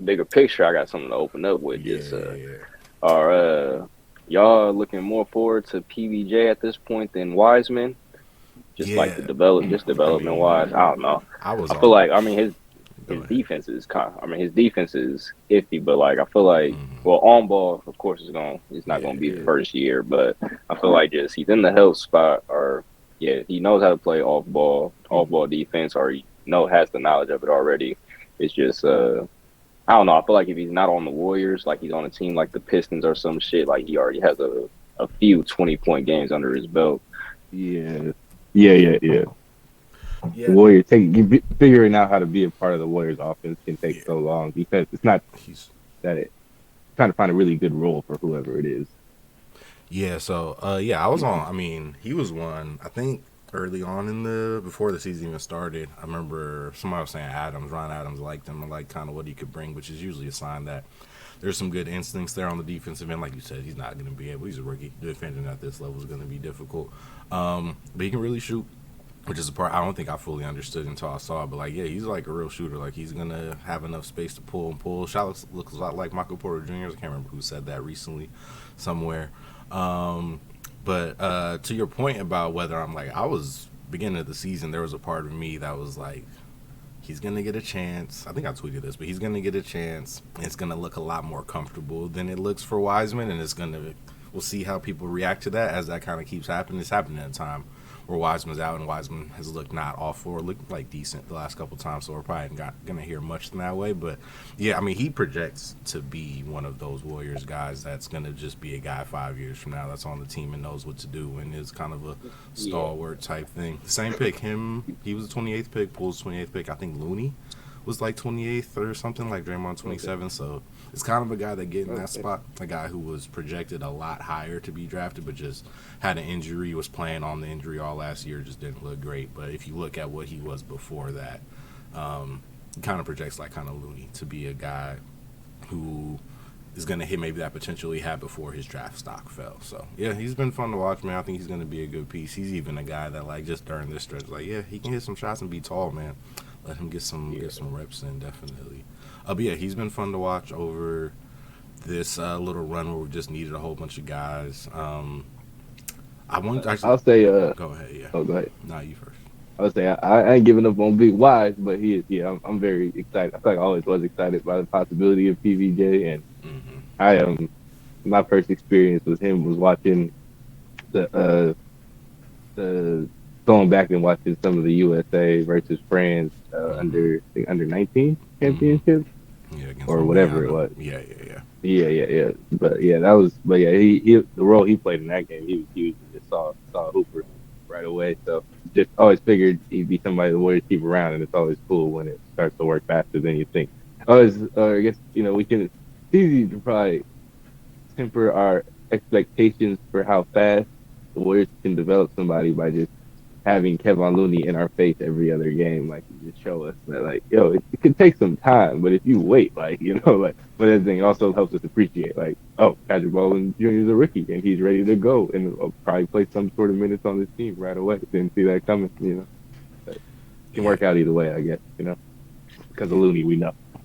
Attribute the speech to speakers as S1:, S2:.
S1: bigger picture, I got something to open up with.
S2: Yeah,
S1: Just
S2: yeah, yeah.
S1: are y'all looking more forward to PBJ at this point than Wiseman? Just like the
S2: Yeah, I
S1: development wise.
S2: mean,
S1: I don't know.
S2: I was
S1: I feel
S2: on.
S1: like I mean
S2: Go
S1: his
S2: ahead.
S1: defense is his defense is iffy, but like I feel like well on ball of course it's not
S2: Yeah,
S1: gonna be the
S2: yeah,
S1: first year, but I feel like just he's in the health spot or yeah, he knows how to play off ball defense or he has the knowledge of it already. It's just I don't know. I feel like if he's not on the Warriors, like he's on a team like the Pistons or some shit, like he already has a few 20-point games under his belt.
S3: Yeah, yeah. The
S2: yeah.
S3: Warriors figuring out how to be a part of the Warriors offense can take
S2: Yeah,
S3: so long because it's not
S2: he's
S3: that it trying to find a really good role for whoever it is.
S2: yeah. So yeah, I was on. I mean, he was one. I think early on in the before the season even started. I remember somebody was saying Ron Adams liked him and like kind of what he could bring, which is usually a sign that there's some good instincts there on the defensive end. Like you said, he's not going to be able. He's a rookie. Defending at this level is going to be difficult. But he can really shoot, which is a part I don't think I fully understood until I saw it. But like, yeah, he's like a real shooter. Like he's gonna have enough space to pull and pull. Shot looks a lot like Michael Porter Jr. I can't remember who said that recently, somewhere. Um, but to your point about whether I'm like, I was beginning of the season, there was a part of me that was like, he's gonna get a chance. I think I tweeted this, but he's gonna get a chance. It's gonna look a lot more comfortable than it looks for Wiseman, and it's gonna. We'll see how people react to that as that kind of keeps happening. It's happening at a time where Wiseman's out, and Wiseman has looked not awful or looked like decent the last couple times. So we're probably not gonna hear much in that way. But yeah, I mean, he projects to be one of those Warriors guys that's gonna just be a guy 5 years from now that's on the team and knows what to do and is kind of a
S1: Yeah.
S2: stalwart type thing. The same pick, he was the 28th pick, Poole's 28th pick. I think Looney was like 28th or something, like Draymond
S3: Okay.
S2: 27. So it's kind of a guy that get in that
S3: Okay.
S2: spot, a guy who was projected a lot higher to be drafted, but just had an injury, was playing on the injury all last year, just didn't look great. But if you look at what he was before that, he kind of projects like kind of Looney to be a guy who is going to hit maybe that potential he had before his draft stock fell. So yeah, he's been fun to watch, man. I think he's going to be a good piece. He's even a guy that like just during this stretch, like yeah, he can hit some shots and be tall, man. Let him
S3: Yeah.
S2: get some reps in definitely. But yeah, he's been fun to watch over this little run where we just needed a whole bunch of guys. I want to actually
S3: I'll say
S2: go ahead. Yeah,
S3: oh go ahead.
S2: not you first.
S3: I'll say I ain't giving up on Big Wise, but he is yeah, I'm very excited. I feel like I always was excited by the possibility of PBJ and
S2: Hmm.
S3: I am my first experience with him was watching the going back and watching some of the USA versus France
S2: Hmm.
S3: I think under 19
S2: Hmm.
S3: championship
S2: Yeah, against
S3: or whatever it
S2: Indiana.
S3: was.
S2: Yeah, yeah, yeah.
S3: Yeah. But yeah, that was. But yeah, he the role he played in that game, he was huge. And just saw Hooper right away. So just always figured he'd be somebody the Warriors keep around, and it's always cool when it starts to work faster than you think. Always, I guess we can. It's easy to probably temper our expectations for how fast the Warriors can develop somebody by just having Kevin Looney in our face every other game. Like, you just show us that, like, yo, it could take some time, but if you wait, like, like, but that thing also helps us appreciate, like, oh, Patrick Baldwin Jr. is a rookie and he's ready to go and will probably play some sort of minutes on this team right away. Didn't see that coming. But it can
S2: Yeah,
S3: work out either way, I guess, because of
S2: yeah.
S3: Looney, we know.